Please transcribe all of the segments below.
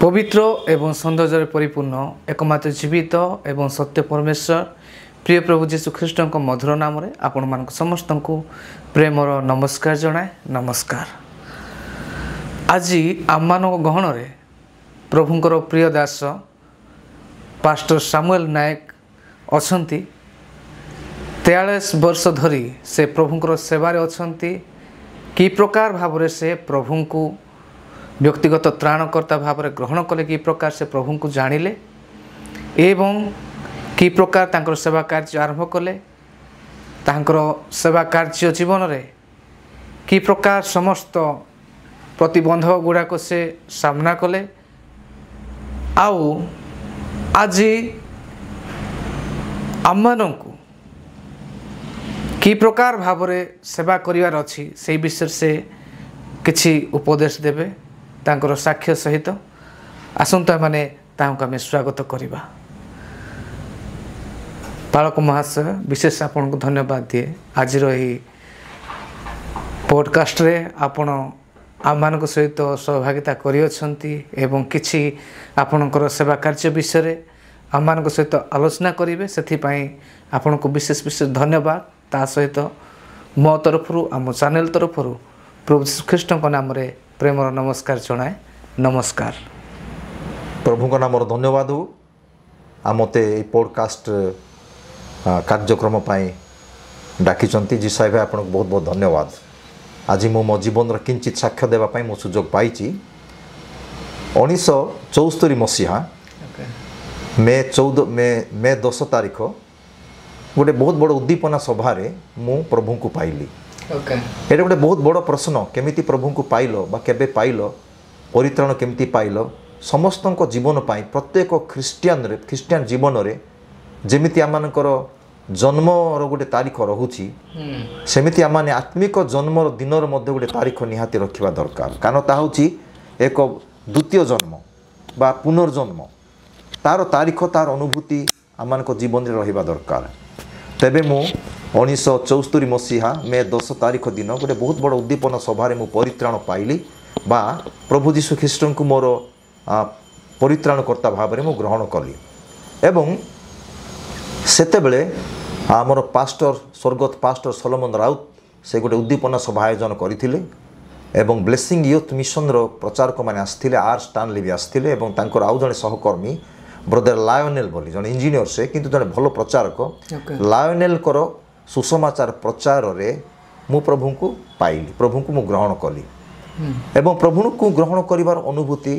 पवित्र एवं सौंदर्य परिपूर्ण एकमात्र जीवित एवं सत्य परमेश्वर प्रिय प्रभु जीशु ख्रीष्ट मधुर नाम रे आपण मानक समस्त को प्रेमर नमस्कार जनाए। नमस्कार। आज आम गहन रे प्रभुंकर प्रिय दास पास्टर सामुएल नायक अछंती। 43 वर्ष धरी से प्रभुंकर सेवार अछंती। कि प्रकार भाव रे से प्रभु को व्यक्तिगत त्राणकर्ता भाव में ग्रहण कले, कि प्रकार से प्रभु को जानिले एवं कि प्रकार तांकर सेवा कार्य आरंभ कले, तांकर सेवा कार्य जीवन रे कि प्रकार समस्त प्रतिबंधक गुड़ाक से सामना कले। आउ आज आममानंकु कि प्रकार भाव में सेवा करिवार अछि से विषय से किछि उपदेश देबे तांकर साक्ष्य सहित। आसंता माने तांको आमे स्वागत करिबा। पालक महाशय विशेष आपन को धन्यवाद दिए। आज रही पॉडकास्ट रे आपण आम सहित सहभागिता करियछंती एवं किछि आपनकर सेवा कार्य विषय रे आम सहित आलोचना करिवे। सेथि पई आपन को विशेष विशेष धन्यवाद। ता सहित मो तरफरु आम चैनल तरफरु प्रभु यीशु ख्रीष्ट नाम रे प्रेमर नमस्कार जनाए। नमस्कार। प्रभु का नाम धन्यवाद हो आमते पॉडकास्ट कार्यक्रम डाकी जी साहेब आपको बहुत बहुत धन्यवाद। आज मो मो जीवन किंचित साक्ष्य देवाई मो सुजोग पाई। 1974 मसीहा मे 10 तारीख गोटे बहुत बड़ उद्दीपना सभारे मु प्रभु को पाइली। ये गोटे बहुत बड़ प्रश्न, केमिति प्रभु को पाइल बा केबे पाइल, परित्राण केमिति पाइल। समस्त जीवन पाई प्रत्येक ख्रिस्टियान जीवन रे जेमिति आमानकर जन्म गोटे तारीख रहुची सेमिति आमाने आत्मिक जन्म दिन मध्य गोटे तारीख निहाती रखिबा दरकार। कारण ता होची एक द्वितीय जन्म बा पुनर्जन्म, तार तारीख तार अनुभूति आमानक जीवन रे रहिबा दरकार। तेबे मु 1974 मसीहा मे 10 तारीख दिन गोटे बहुत बड़ उद्दीपना सभारे मु परित्राण पाइली बा प्रभु यीशु ख्रीष्ट को मोर परित्राणकर्ता भाव में मु ग्रहण कली। एवं सेते बेले आमर पास्टर स्वर्गत पास्टर सलोमन राउत से गोटे उद्दीपना सभा आयोजन करथिले एवं ब्लेसिंग यूथ मिशन रो प्रचारक माने आस्थिले, आर स्टानली भी आस्थिले एवं तांकर आउ जने सहकर्मी ब्रदर लायोनेल बोली जने इंजीनियर से किंतु जने भलो प्रचारक लायोनेल करो सुसमाचार प्रचार रे मु प्रभु को पाइली, प्रभु को मु ग्रहण कली। एवं प्रभु को ग्रहण करिवार अनुभूति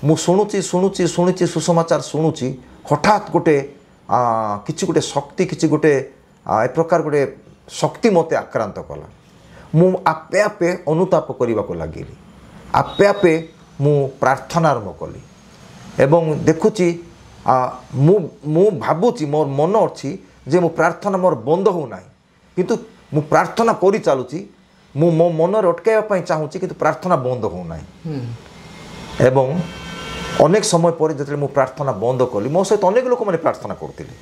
मु शुणुची सुसमाचार शुणुची। हठात गोटे किछि गोटे शक्ति किछि गोटे ए प्रकार गोटे शक्ति मते आक्रांत कला। मु आपे आपे अनुताप करबा को लागिली, आपे आपे मु प्रार्थना आरंभ कली एवं देखुची मु भाबुची मोर मन अछि जे मु प्रार्थना मोर बंद हो नाही, किंतु मु प्रार्थना करि चालुची। मु मो मन रे अटकाइबा पई चाहूची किंतु प्रार्थना बंद हो नाही। एवं अनेक समय पर जतले मु प्रार्थना बंद कली, मो सहित अनेक लोक माने प्रार्थना करथिले।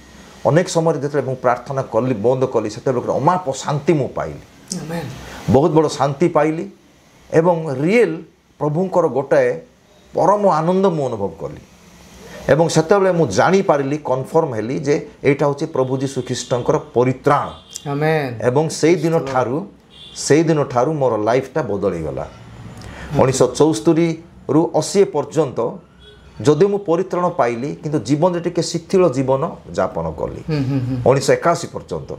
अनेक समय जतले मु प्रार्थना कली बंद कली सेते लोक अमाप शांति मु पाइली। आमेन। बहुत बड़ शांति पाइली एवं रियल प्रभुंकर गोटाए परम आनंद मु अनुभव कली। एवं सेते मु जानी पारिली, कन्फर्म हेली जे एटा होची प्रभु यीशु ख्रीष्टंकर परित्राण। आमेन। एवं सेई दिन ठारू मोर लाइफटा बदली गला। 1974 रु 80 पर्यंत जदि मु परित्राण पाइली किंतु जीवन रे टिके शिथिल जीवन यापन कली 1981 पर्यंत।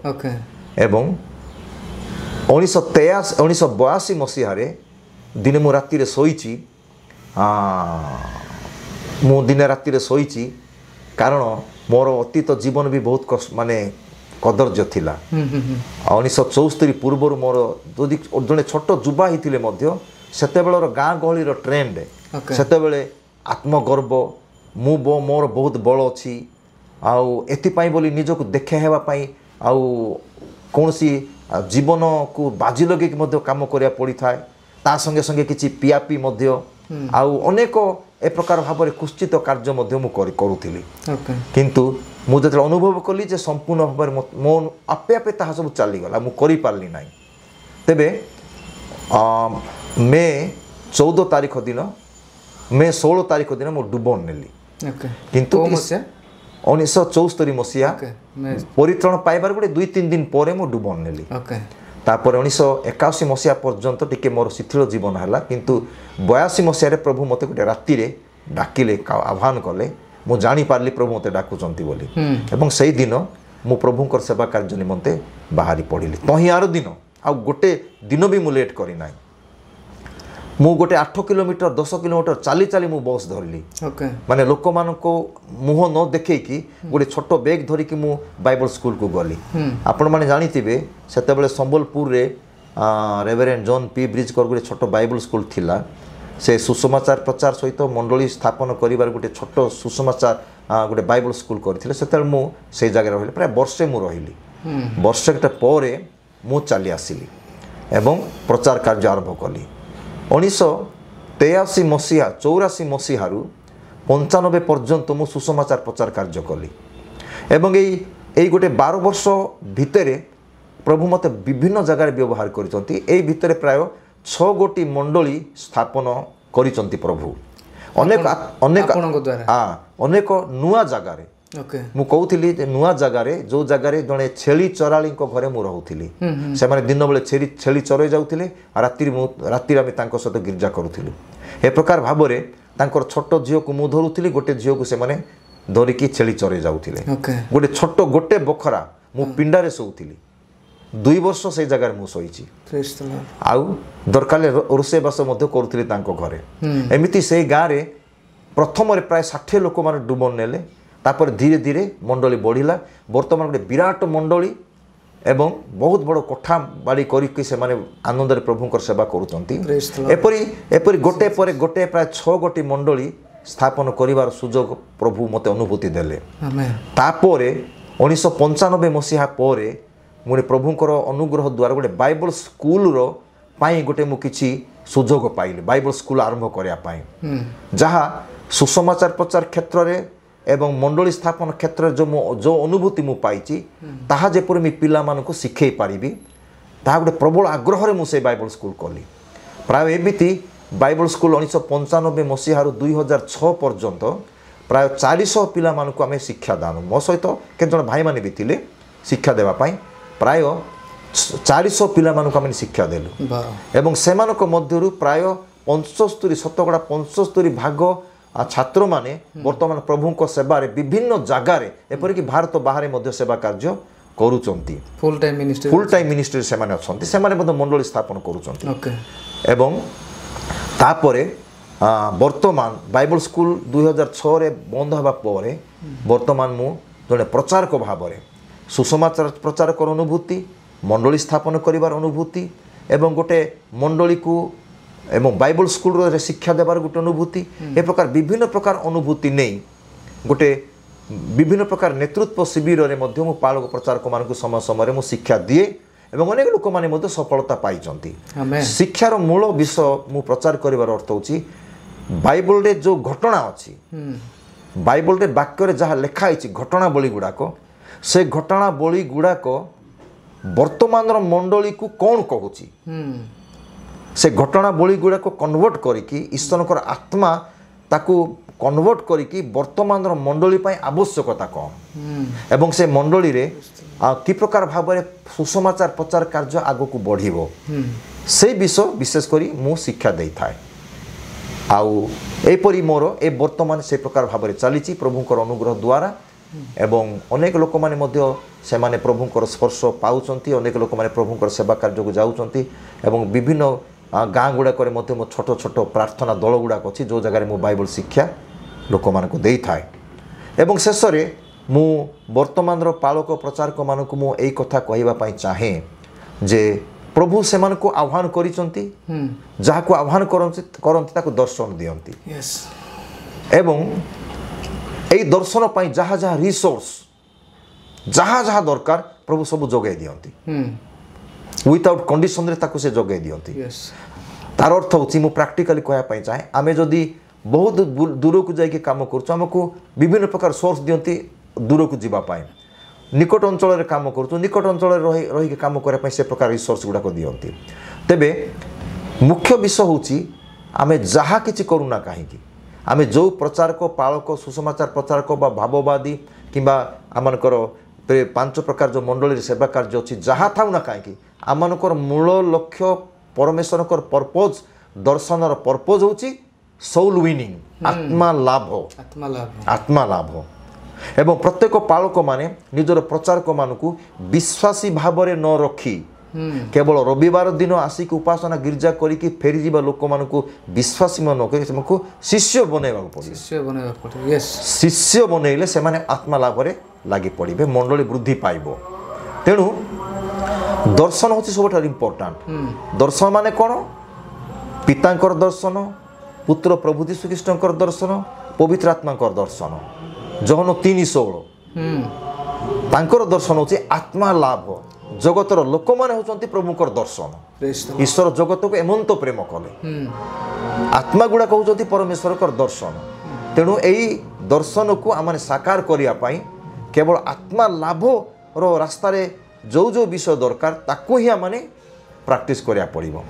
एवं 1982 मसीह दिने मु राति रे सोईची। मु दिन राति रे सोईची कारण मोर अतीत जीवन भी बहुत माने कदर्य थिला। 1974 पूर्व मोर जदि जड़े छोट जुबा ही सेते बेलर गाँ गहलीर ट्रेंड सेते बेले आत्मगर्व मोर बहुत बल अच्छी आउ एथिपाई बोली निजक देखे हेबा पई आउ कोनसी जीवन को बाजी लगे काम करिया पड़ी थाए। ता संगे संगे किछि पियापी मध्य आउ अनेक ए प्रकार भाव में कुश्चित कार्य मु करुथिली। किंतु मु जतले अनुभव कली जे संपूर्ण भाव में मो आपे आपे ताहा सब चली गला, मु करि पारली नाही। तेबे मे 14 तारीख दिन मे 16 तारिख दिन मु डुबन नेली ओके किंतु को मसिया 1974 मसीहा ओके मैं परित्रण पाइबार गोटे 2-3 दिन पर मु डुबन नेली ओके तापर 1981 मसीहा पर्यंत टिके मोर शिथिल जीवन है किंतु 82 मसीह प्रभु मते गोटे राति रे डाकिले आह्वान कले मु जानी पारली प्रभु मते डाकुचंती बोली एवं सही दिन मु प्रभुंकर सेवा कार्य निमंते बाहरी पड़िली तही आर दिन आ गोटे दिन भी मु लेट करी नाही मु गोटे 8 किलोमीटर 10 किलोमीटर चाली चाली मु बस धरली ओके माने लोक मान को मुह न देखे कि गोटे छोट बैग धरिकी मु बाइबल स्कूल को गली आपण माने जानिथिबे सेतेबेले संबलपुर रे रेवरेंड जॉन पी ब्रिज कर गोटे छोट बाइबल स्कूल थिला से सुसमाचार प्रचार सहित मंडली स्थापन करिवार गोटे छोट सुसमाचार गोटे बाइबल स्कूल करथिले सेतेबेले मु से जगह रहिली प्राय वर्षे मु रहिली वर्षेटा परे मु चली आसिली एवं प्रचार कार्य आरंभ कली 1983 मसीहा 84 मसीहारू 95 पर्यंत मु सुसमाचार प्रचार कार्य कली एवं यही गोटे 12 वर्ष भितर प्रभु मते विभिन्न जगह व्यवहार करिसंती एई भितर प्राय 6 गोटी मंडली स्थापन करिसंती प्रभु अनेक अनेक आपनक द्वारा अनेक नुआ जगह रे ओके मु कहूली नुआ जगह रे जो जगह रे जने छेली चराली घरे मु रहूली से माने दिन बेले छेली चरई जाउथिले राति आम तांको सहित गिरजा करूथिलु ए प्रकार भाव रे तांकर छोट झियो को मु धरुथिली गोटे झियो को से माने धरिकी छेली चरई जाउथिले ओके गोटे छोट गोटे बखरा मु पिंडारे सोउथिली 2 वर्ष से जगह मु सोईची प्रेज द लॉर्ड आउ दरकाले रोसे बास मध्य करूथिले तांको घरे एमिति से गाँ रे प्रथम रे प्राय 60 लोक माने डुबन नेले तापर धीरे धीरे मंडली बढ़िला वर्तमान गोटे विराट मंडली एवं बहुत बड़ कोठा बाड़ी करिक से माने आनंद रे प्रभुंकर सेवा करूचंती एपरी गोटे पर गोटे प्राय 6 गोटी मंडली स्थापन करिवार सुजोग प्रभु मते अनुभूति देले आमेन तापरे 1995 मसीहा परे मुने प्रभुंकर अनुग्रह द्वारा गोटे बाइबल स्कूल रो पाई गोटे मु किछि सुजोग पाइले बाइबल स्कूल आरंभ करिया पाई जहा सुसमाचार प्रचार क्षेत्र रे एवं मंडली स्थापन क्षेत्र जो अनुभूति मु पाइची ताहा जेपरि मी पिला मानको शिखै पारिबी ताहा गोटे प्रबल आग्रह रे मु से बाइबल स्कूल कली प्राय एबिति बाइबल स्कूल 1995 मसीहारू 2006 पर्यंत प्राय 400 पिला मानको आमे शिक्षा दान मो सहित केते जण भाई माने भी थिले शिक्षा देबा पाई प्राय 400 पिला मानको आमे शिक्षा देलु एवं सेमानको मध्यरु प्राय 75 शतकड़ा 75 भाग छात्र माने वर्तमान प्रभु को सेवा रे विभिन्न जगह रे एपरिक भारत बाहर मध्य सेवा कार्य करूचंती फुल टाइम मिनिस्ट्री से माने अछंती से माने मध्य मंडली स्थापन करूचंती ओके एवं तापरे वर्तमान बाइबल स्कूल 2006 रे बंद हवा परे वर्तमान मु जने प्रचारक भाव रे सुसमाचार प्रचारक अनुभूति मंडली स्थापन करिवार अनुभूति एवं गोटे मंडली को एवं बाइबल स्कूल रे शिक्षा देवार गोटे अनुभूति ए प्रकार विभिन्न प्रकार अनुभूति नहीं गोटे विभिन्न प्रकार नेतृत्व शिविर रे मध्य मु पालक प्रचारक मानकु समय समय मु शिक्षा दिए एवं अनेक लोक माने मध्य सफलता पाइचंती शिक्षार मूल विषय मु प्रचार करिवार अर्थ होची बाइबल रे जो घटना अछि बाइबल रे वाक्य रे जहा लेखा आइछि घटना बळी गुडाको से घटना बळी गुडाको वर्तमान रो मंडली को कोन कहूची से घटना बळी गुड़ा को कन्वर्ट करिकी ईश्वरकर आत्मा ताकू कन्वर्ट करिकी वर्तमान मंडली पाई आवश्यकता कौन एवं से मंडली रे कि प्रकार भाव में सुसमाचार प्रचार कार्य आगो को बढ़िबो से विषय विशेष करी मु शिक्षा देई थाए आउ एपरी मोर ए वर्तमान से प्रकार भाव में चली प्रभुंकर अनुग्रह द्वारा एवं अनेक लोक माने मध्य से माने प्रभुंकर स्पर्श पाउचंती अनेक लोक माने प्रभुंकर सेवा कार्य को जाउचंती एवं विभिन्न गाँ गुड़ाक छोट छोट प्रार्थना दल गुड़ाक अच्छी जो जगह मु बाइबल शिक्षा लोक मान को देई थाए एवं शेष रे मु वर्तमान पालक प्रचारक मानक मु एई कथा कहइबा पई चाहे जे प्रभु से मान को आह्वान करिसंती जहा को आह्वान करंती ताको दर्शन दियंती एवं एई दर्शन पई जहा जहा रिसोर्स जहा जहा दरकार प्रभु सब जोगाई दियंती विदाउट कंडीशन रे ताको से जोगाई दियंती तार अर्थ होची मु प्रैक्टिकली कहया पई चाहे आमे जदी बहुत दूर को जाइके काम करछु हमको विभिन्न प्रकार सोर्स दियंती दूर को जीवा पाए निकट अंचल रे काम करछु निकट अंचल रे रही के काम करे पई से प्रकार रिसोर्स गुडा को दियंती तेबे मुख्य विषय होची आमे जहा किछि करूना काहे कि आमे जो प्रचारक पालक सुसमाचार प्रचारक बा भाववादी किंबा आमनकर 5 प्रकार जो मंडली सेवा कार्य अच्छी जहाँ था ना कहीं आमनकर मूल लक्ष्य परमेश्वर पर्पज दर्शनर पर्पज होची सोल विनिंग आत्मा लाभ एवं प्रत्येक पालक माने निजर प्रचारक मानकु विश्वासी भावरे न रखी केवल रविवार दिन आसिक उपासना गिरजा करिकी फेरी जीवा लोक मानकु विश्वासी मन करी सेमको शिष्य बनेबा पड़े शिष्य बनेइले से माने आत्मा लाभरे लागि पड़िबे मंडली वृद्धि पाइबो तेणु दर्शन होची सबठार इंपोर्टेंट दर्शन माने कोन पितांकर दर्शन पुत्र प्रभु यीशु ख्रीष्टंकर दर्शन पवित्र आत्मांकर दर्शन जहन 3:16 तांकर दर्शन होची आत्मा लाभ जगतर लोक माने होचंती प्रभुकर दर्शन ईश्वर जगत को एमंत प्रेम कले आत्मा गुडा कहउचंती परमेश्वरकर दर्शन तेणु एई दर्शन को आमने साकार करिया पई केवल आत्मा लाभ रो रास्ता रे जो जो विषय दरकार ताको ही आमने प्रैक्टिस करिया पड़िबो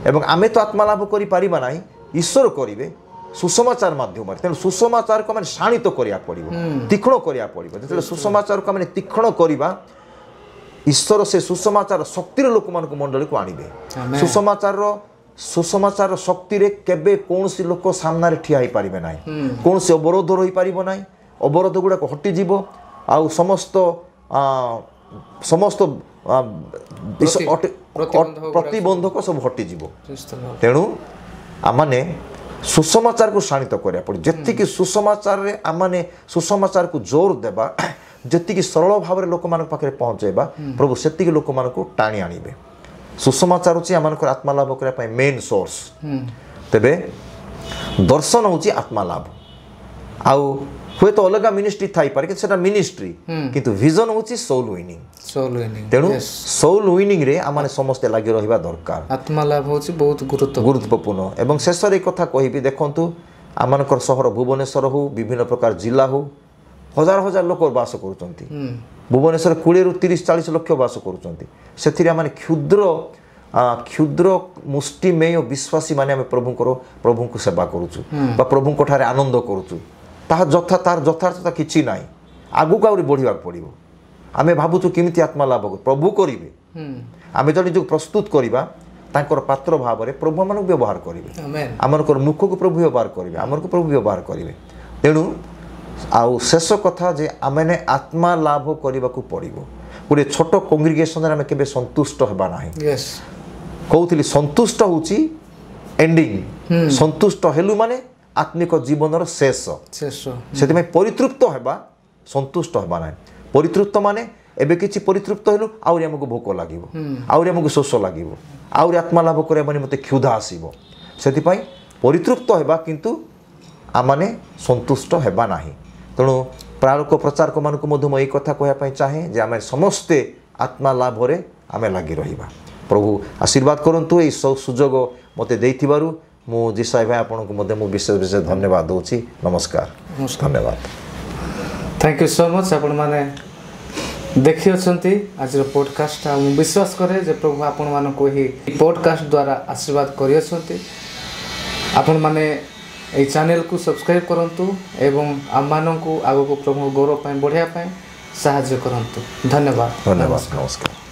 एवं आमे तो आत्मा लाभ करि पारिबा नाही ईश्वर करिवे सुसमाचार माध्यम तेणु सुसमाचार को मैंने शाणित करिया पड़िबो तीक्ष्ण करिया पड़िबो जेते सुसमाचार को मैंने तीक्ष्ण करिबा ईश्वर से सुसमाचार शक्तिर लोक मान को मंडली को आनिबे सुसमाचार शक्ति रे केबे कोनसी लोक सामना रे ठिया ही पारिबे नाही कोनसी अवरोध रही पारिबो नाही अवरोध गुडा को हटि जीवो आ समस्त प्रतिबंधक सब हटि जीवो तेणु आमाने सुसमाचार को शाणित करिया पड़े जेति कि सुसमाचार रे आमाने सुसमाचार को जोर देबा जेति कि सरल भाव रे लोक मान पाखरे पहुंचेबा प्रभु सेति कि लोक मान को टाणी आनिबे सुसमाचार होची आमानकर आत्मा लाभ करिया पय मेन सोर्स तबे दर्शन होची आत्मा लाभ आउ हुए तो अलग मिनिस्ट्री थाई पारे कि सेटा मिनिस्ट्री किंतु विजन होची सोल विनिंग तेणु सोल विनिंग रे आमाने समस्त लागि रहिबा दरकार आत्मा लाभ होची बहुत गुरुत्वपूर्ण एवं शेष रे कथा कहिबी देखंतु आमानकर शहर भुवनेश्वर हो विभिन्न प्रकार जिला हो हजार हजार लोक बास करूचंती भुवनेश्वर 20 ରୁ 30-40 लक्ष बास करूचंती सेथिरे आमाने क्षुद्र मुष्टिमेय विश्वासी माने आमे प्रभु को सेवा करूछु बा प्रभु को ठारे आनंद करूछु ताहा यथार्थता किछि नाही आगु का बढ़िया पड़िबो आमे भाबुछु केमिति आत्मा लाभ प्रभु करिवे आमे जदि जो प्रस्तुत करिबा तांकर पात्र भाव रे प्रभु मानक व्यवहार करिवे आमनकर मुख को प्रभु व्यवहार करिवे आमनकर प्रभु व्यवहार करिवे तेणु आउ शेष कथा जे आमे आत्मा लाभ करने को पड़ो गोटे छोट कंग्रिगेशन आम के संतुष्ट होगा ना कहूली संतुष्ट होची एंडिंग संतुष्ट हेलु माने आत्मिक जीवन शेष से परितृप्त होगा संतुष्ट होगा ना परितृप्त माने एबे किछि परितृप्त हेलु आउरी हमको भोक लागिवो आउरी हमको शोष लागिवो आउरी आत्मा लाभ करबा माने मते क्षुधा आसीबो सेति पई परितृप्त हेबा किंतु आमाने संतुष्ट हेबा नाही तेणु प्रारक प्रचारक मानक मध्य मैं कथा कहवाई चाहे जे आम समस्ते आत्मा लाभ रे आमे लगी रहिबा प्रभु आशीर्वाद करंतु ए सुजोग मते देइथिबारु मु जिसाई भाई आपन को मध्य मु विशेष विशेष धन्यवाद दोछि नमस्कार धन्यवाद थैंक यू सो मच आपण माने देखि अछंती आज पॉडकास्ट आ विश्वास करे जे प्रभु आपण मानक ही पॉडकास्ट द्वारा आशीर्वाद करि अछंती आपण माने এই चैनल को सब्सक्राइब करंतु एवं आम मानक आगो को प्रभु गौरव बढ़िया साहाय्य करंतु धन्यवाद नमस्कार।